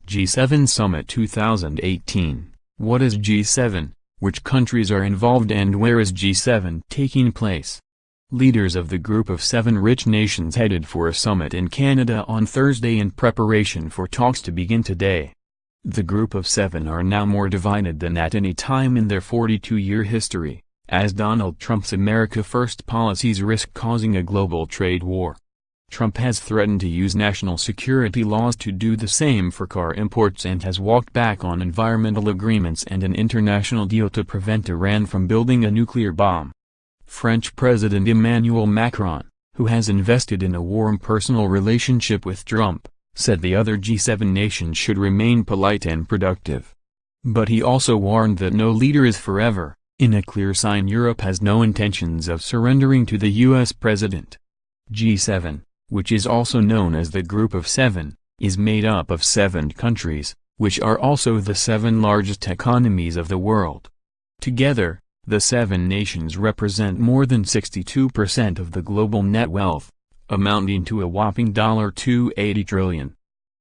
G7 Summit 2018. What is G7, which countries are involved, and where is G7 taking place? Leaders of the Group of 7 rich nations headed for a summit in Canada on Thursday in preparation for talks to begin today. The Group of 7 are now more divided than at any time in their 42-year history, as Donald Trump's America First policies risk causing a global trade war. Trump has threatened to use national security laws to do the same for car imports and has walked back on environmental agreements and an international deal to prevent Iran from building a nuclear bomb. French President Emmanuel Macron, who has invested in a warm personal relationship with Trump, said the other G7 nations should remain polite and productive. But he also warned that no leader is forever, in a clear sign Europe has no intentions of surrendering to the U.S. president. G7, which is also known as the Group of 7, is made up of 7 countries, which are also the 7 largest economies of the world. Together, the 7 nations represent more than 62% of the global net wealth, amounting to a whopping $280 trillion.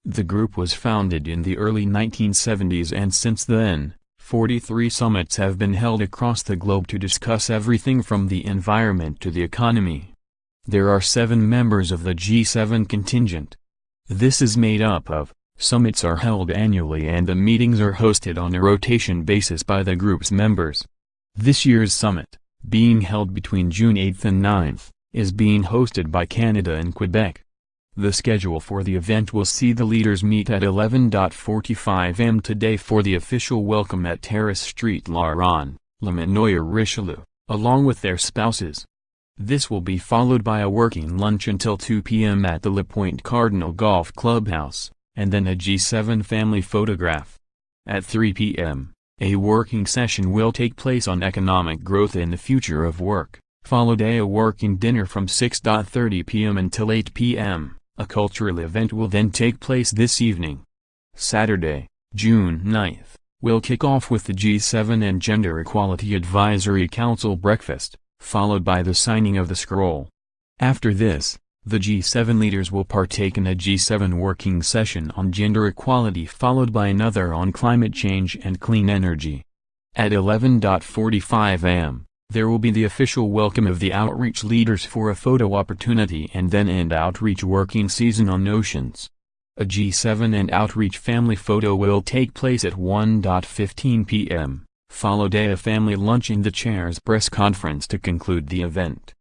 The group was founded in the early 1970s, and since then, 43 summits have been held across the globe to discuss everything from the environment to the economy. There are 7 members of the G7 contingent. This is made up of, summits are held annually and the meetings are hosted on a rotation basis by the group's members. This year's summit, being held between June 8 and 9, is being hosted by Canada and Quebec. The schedule for the event will see the leaders meet at 11:45 am today for the official welcome at Terrace Street, La Ronde, Le Manoir-Richelieu, along with their spouses. This will be followed by a working lunch until 2 p.m. at the La Pointe Cardinal Golf Clubhouse, and then a G7 family photograph. At 3 p.m., a working session will take place on economic growth and the future of work, followed by a working dinner from 6:30 p.m. until 8 p.m. A cultural event will then take place this evening. Saturday, June 9th, will kick off with the G7 and Gender Equality Advisory Council breakfast, followed by the signing of the scroll. After this, the G7 leaders will partake in a G7 working session on gender equality, followed by another on climate change and clean energy. At 11:45 am, there will be the official welcome of the outreach leaders for a photo opportunity and then end outreach working season on oceans. A G7 and outreach family photo will take place at 1:15 p.m., followed by a family lunch and the chair's press conference to conclude the event.